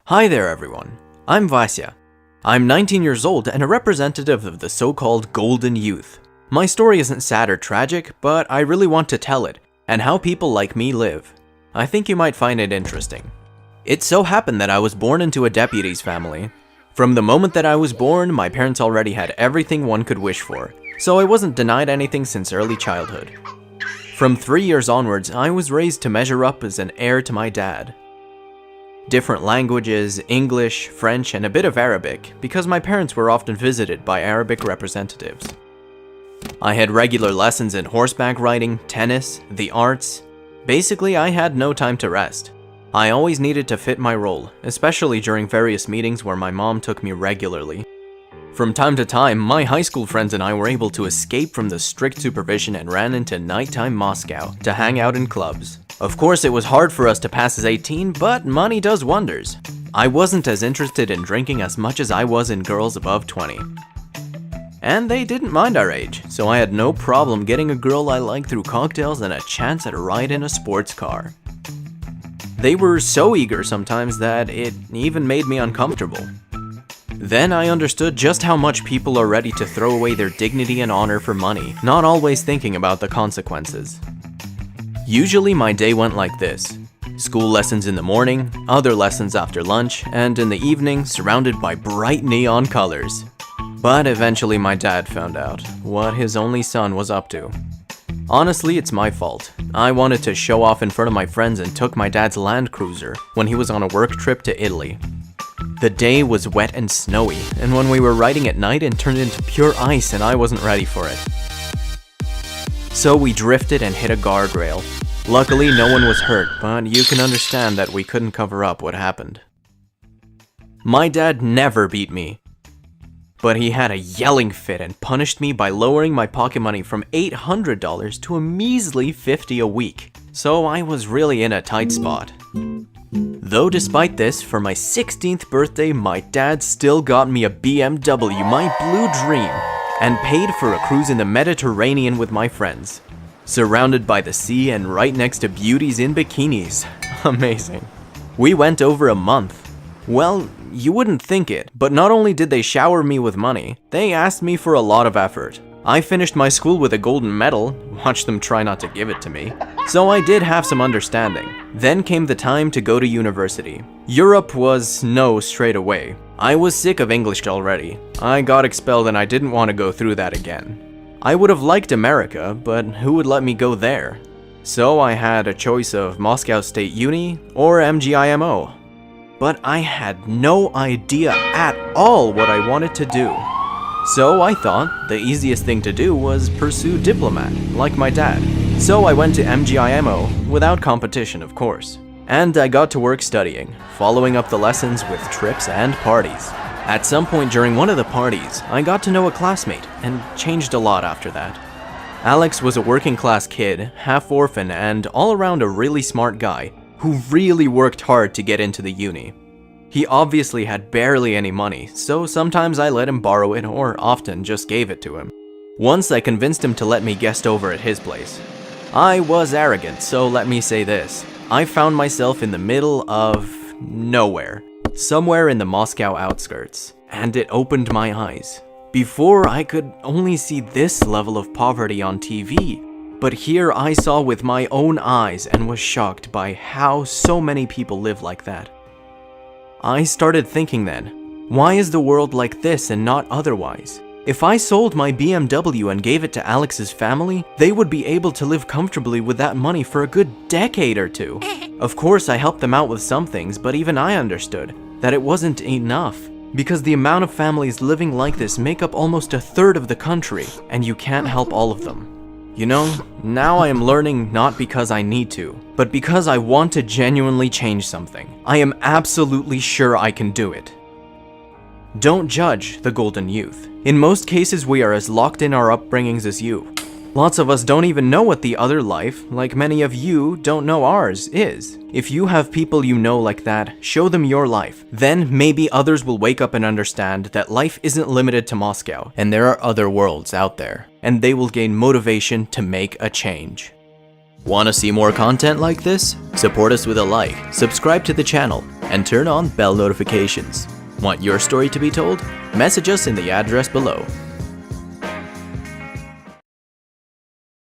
Hi there everyone, I'm Vasya. I'm 19 years old and a representative of the so-called golden youth. My story isn't sad or tragic, but I really want to tell it, and how people like me live. I think you might find it interesting. It so happened that I was born into a deputies family. From the moment that I was born, my parents already had everything one could wish for, so I wasn't denied anything since early childhood. From 3 years onwards, I was raised to measure up as an heir to my dad. Different languages, English, French, and a bit of Arabic, because my parents were often visited by Arabic representatives. I had regular lessons in horseback riding, tennis, the arts. Basically, I had no time to rest. I always needed to fit my role, especially during various meetings where my mom took me regularly. From time to time, my high school friends and I were able to escape from the strict supervision and ran into nighttime Moscow to hang out in clubs. Of course, it was hard for us to pass as 18, but money does wonders. I wasn't as interested in drinking as much as I was in girls above 20. And they didn't mind our age, so I had no problem getting a girl I liked through cocktails and a chance at a ride in a sports car. They were so eager sometimes that it even made me uncomfortable. Then I understood just how much people are ready to throw away their dignity and honor for money, not always thinking about the consequences. Usually my day went like this: school lessons in the morning, other lessons after lunch, and in the evening surrounded by bright neon colors. But eventually my dad found out what his only son was up to. Honestly, it's my fault. I wanted to show off in front of my friends and took my dad's Land Cruiser when he was on a work trip to Italy. The day was wet and snowy, and when we were riding at night it turned into pure ice and I wasn't ready for it. So we drifted and hit a guardrail. Luckily no one was hurt, but you can understand that we couldn't cover up what happened. My dad never beat me, but he had a yelling fit and punished me by lowering my pocket money from $800 to a measly $50 a week. So I was really in a tight spot. Though despite this, for my 16th birthday, my dad still got me a BMW, my blue dream, and paid for a cruise in the Mediterranean with my friends, surrounded by the sea and right next to beauties in bikinis. Amazing. We went over a month. Well, you wouldn't think it, but not only did they shower me with money, they asked me for a lot of effort. I finished my school with a golden medal, watched them try not to give it to me, so I did have some understanding. Then came the time to go to university. Europe was no straight away. I was sick of English already. I got expelled and I didn't want to go through that again. I would have liked America, but who would let me go there? So I had a choice of Moscow State Uni or MGIMO. But I had no idea at all what I wanted to do. So I thought the easiest thing to do was pursue diplomat, like my dad. So I went to MGIMO, without competition of course. And I got to work studying, following up the lessons with trips and parties. At some point during one of the parties, I got to know a classmate, and changed a lot after that. Alex was a working class kid, half-orphan, and all around a really smart guy, who really worked hard to get into the uni. He obviously had barely any money, so sometimes I let him borrow it or often just gave it to him. Once I convinced him to let me guest over at his place. I was arrogant, so let me say this. I found myself in the middle of nowhere, somewhere in the Moscow outskirts, and it opened my eyes. Before I could only see this level of poverty on TV, but here I saw with my own eyes and was shocked by how so many people live like that. I started thinking then, why is the world like this and not otherwise? If I sold my BMW and gave it to Alex's family, they would be able to live comfortably with that money for a good decade or two. Of course, I helped them out with some things, but even I understood that it wasn't enough, because the amount of families living like this make up almost a third of the country, and you can't help all of them. You know, now I am learning not because I need to, but because I want to genuinely change something. I am absolutely sure I can do it. Don't judge the golden youth. In most cases, we are as locked in our upbringings as you. Lots of us don't even know what the other life, like many of you don't know ours, is. If you have people you know like that, show them your life. Then maybe others will wake up and understand that life isn't limited to Moscow, and there are other worlds out there, and they will gain motivation to make a change. Want to see more content like this? Support us with a like, subscribe to the channel, and turn on bell notifications. Want your story to be told? Message us in the address below.